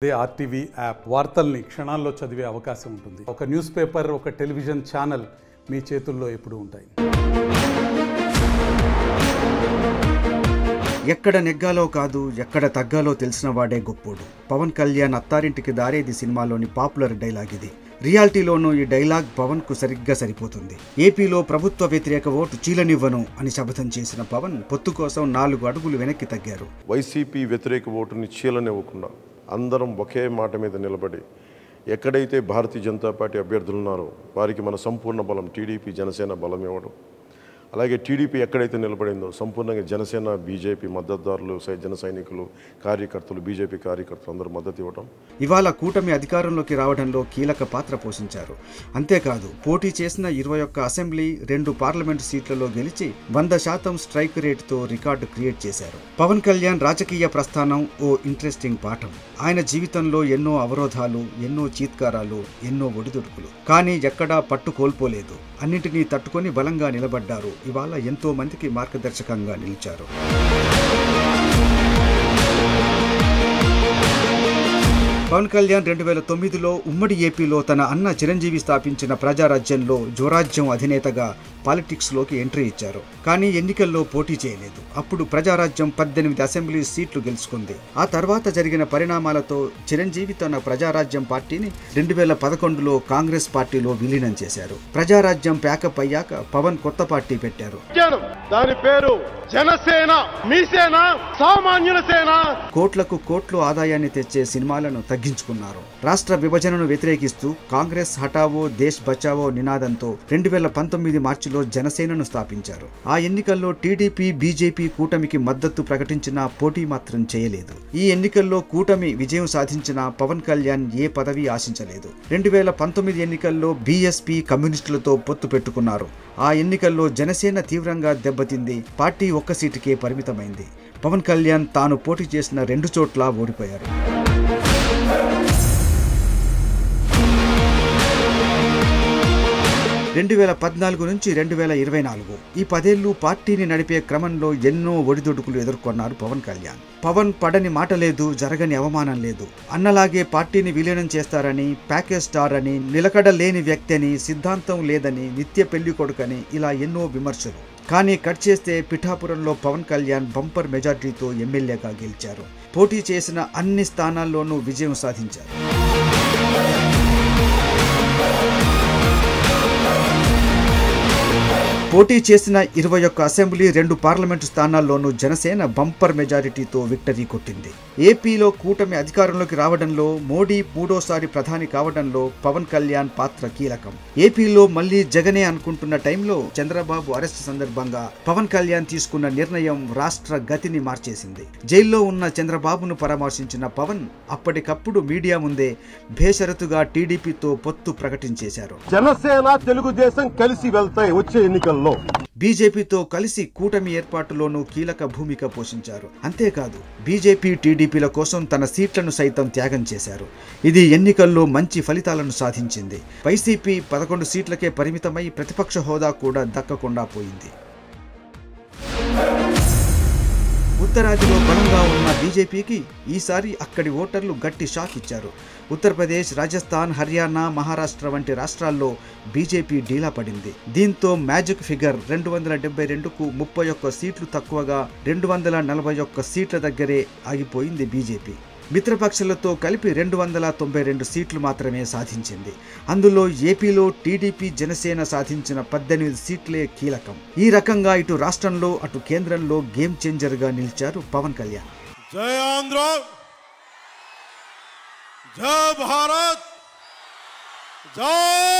అదే RTV app వార్తల్ని క్షణాల్లో చదివే అవకాశం ఉంటుంది. ఒక న్యూస్ పేపర్, ఒక టెలివిజన్ ఛానల్ మీ చేతుల్లో ఎప్పుడూ ఉంటాయి. ఎక్కడ నెగ్గాలో కాదు, ఎక్కడ తగ్గాలో తెలిసిన వాడే గొప్పోడు. పవన్ కళ్యాణ్ అత్తారింటికి దారేది సినిమాలోని పాపులర్ డైలాగ్ ఇది. రియాలిటీలోనూ ఈ డైలాగ్ పవన్ కు సరిగ్గా సరిపోతుంది. ఏపీలో ప్రభుత్వ వ్యతిరేక ఓటు చీలనివ్వను అని శపథం చేసిన పవన్ పొత్తు కోసం 4 అడుగులు వెనక్కి తగ్గారు. వైసీపీ వ్యతిరేక ఓటుని చీలనివ్వకుండా అందరం ఒకే మాట మీద నిలబడి ఎక్కడైతే భారతీయ జనతా పార్టీ అభ్యర్థులు ఉన్నారో వారికి మన సంపూర్ణ బలం టీడీపీ జనసేన బలం ఇవ్వడం, అలాగే టీడీపీ ఎక్కడైతే నిలబడిందో సంపూర్ణంగా జనసేన బీజేపీ మద్దతుదారులు, జన సైనికులు, కార్యకర్తలు, బీజేపీ కార్యకర్తలు అందరూ మద్దతు ఇవ్వడం. ఇవాళ కూటమి అధికారంలోకి రావడంలో కీలక పాత్ర పోషించారు. అంతేకాదు పోటీ చేసిన 21 అసెంబ్లీ, 2 పార్లమెంటు సీట్లలో గెలిచి 100% స్ట్రైక్ రేటుతో రికార్డు క్రియేట్ చేశారు. పవన్ కళ్యాణ్ రాజకీయ ప్రస్థానం ఓ ఇంట్రెస్టింగ్ పాఠం. ఆయన జీవితంలో ఎన్నో అవరోధాలు, ఎన్నో చీత్కారాలు, ఎన్నో ఒడిదుడుకులు, కానీ ఎక్కడా పట్టు కోల్పోలేదు. అన్నింటినీ తట్టుకొని బలంగా నిలబడ్డారు. ఇవాళ ఎంతో మందికి మార్గదర్శకంగా నిలిచారు. పవన్ కళ్యాణ్ 2009లో ఉమ్మడి ఏపీలో తన అన్న చిరంజీవి స్థాపించిన ప్రజారాజ్యంలో జోరాజ్యం అధినేతగా పాలిటిక్స్లోకి ఎంట్రీ ఇచ్చారు. కానీ ఎన్నికల్లో పోటీ చేయలేదు. అప్పుడు ప్రజారాజ్యం 18 అసెంబ్లీ సీట్లు గెలుచుకుంది. ఆ తర్వాత జరిగిన పరిణామాలతో చిరంజీవి తన ప్రజారాజ్యం పార్టీని 2011లో కాంగ్రెస్ పార్టీలో విలీనం చేశారు. ప్రజారాజ్యం ప్యాకప్ అయ్యాక పవన్ కొత్త పార్టీ పెట్టారు. దాని పేరు జనసేన, మీ సేన, సామాన్యుల సేన. కోట్లకు కోట్లు ఆదాయాన్ని తెచ్చే సినిమాలను తగ్గించుకున్నారు. రాష్ట్ర విభజనను వ్యతిరేకిస్తూ కాంగ్రెస్ హఠావో దేశ్ బచావో నినాదంతో 2019 మార్చిలో జనసేనను స్థాపించారు. ఆ ఎన్నికల్లో టీడీపీ, బీజేపీ కూటమికి మద్దతు ప్రకటించినా పోటీ మాత్రం చేయలేదు. ఈ ఎన్నికల్లో కూటమి విజయం సాధించిన పవన్ కళ్యాణ్ ఏ పదవి ఆశించలేదు. 2019 ఎన్నికల్లో బీఎస్పీ కమ్యూనిస్టులతో పొత్తు పెట్టుకున్నారు. ఆ ఎన్నికల్లో జనసేన తీవ్రంగా దెబ్బతింది. పార్టీ 1 సీటుకే పరిమితమైంది. పవన్ కళ్యాణ్ తాను పోటీ చేసిన 2 చోట్ల ఓడిపోయారు. 2014 నుంచి 2024 ఈ 10 ఏళ్లు పార్టీని నడిపే క్రమంలో ఎన్నో ఒడిదొడుకులు ఎదుర్కొన్నారు పవన్ కళ్యాణ్. పవన్ పడని మాట లేదు, జరగని అవమానం లేదు. అన్నలాగే పార్టీని విలీనం చేస్తారని, ప్యాకేజ్ స్టార్ అని, నిలకడ లేని వ్యక్తి అని, సిద్ధాంతం లేదని, నిత్య పెళ్లి కొడుకని ఇలా ఎన్నో విమర్శలు. కానీ కట్ చేస్తే పిఠాపురంలో పవన్ కళ్యాణ్ బంపర్ మెజార్టీతో ఎమ్మెల్యేగా గెలిచారు. పోటీ చేసిన అన్ని స్థానాల్లోనూ విజయం సాధించారు. పోటీ చేసిన 21 అసెంబ్లీ, 2 పార్లమెంటు స్థానాల్లోనూ జనసేన బంపర్ మెజారిటీతో విక్టరీ కొట్టింది. ఏపీలో కూటమి అధికారంలోకి రావడంలో, మోడీ 3వ ప్రధాని కావడంలో పవన్ కళ్యాణ్ పాత్ర కీలకం. ఏపీలో మళ్లీ జగనే అనుకుంటున్న టైంలో చంద్రబాబు అరెస్ట్ సందర్భంగా పవన్ కళ్యాణ్ తీసుకున్న నిర్ణయం రాష్ట్ర గతిని మార్చేసింది. జైల్లో ఉన్న చంద్రబాబును పరామర్శించిన పవన్ అప్పటికప్పుడు మీడియా ముందే బేషరతుగా టీడీపీతో పొత్తు ప్రకటించేశారు. జనసేన, తెలుగుదేశం కలిసి వెళ్తాయి వచ్చే ఎన్నికల్లో. బీజేపీతో కలిసి కూటమి ఏర్పాటులోనూ కీలక భూమిక పోషించారు. అంతేకాదు బీజేపీ, టీడీపీల కోసం తన సీట్లను సైతం త్యాగం చేశారు. ఇది ఎన్నికల్లో మంచి ఫలితాలను సాధించింది. వైసీపీ 11 సీట్లకే పరిమితమై ప్రతిపక్ష హోదా కూడా దక్కకుండా పోయింది. ఉత్తరాదిలో బలంగా ఉన్న బీజేపీకి ఈసారి అక్కడి ఓటర్లు గట్టి షాక్ ఇచ్చారు. ఉత్తరప్రదేశ్, రాజస్థాన్, హర్యానా, మహారాష్ట్ర వంటి రాష్ట్రాల్లో బీజేపీ డీలా పడింది. దీంతో మ్యాజిక్ ఫిగర్ 272కు 31 సీట్లు తక్కువగా 241 సీట్ల దగ్గరే ఆగిపోయింది బీజేపీ. మిత్రపక్షాలతో కలిపి 292 సీట్లు మాత్రమే సాధించింది. అందులో ఏపీలో టీడీపీ, జనసేన సాధించిన 18 సీట్లే కీలకం. ఈ రకంగా ఇటు రాష్ట్రంలో, అటు కేంద్రంలో గేమ్ చేంజర్గా నిలిచారు పవన్ కళ్యాణ్. జై ఆంధ్ర, జై భారత్, జై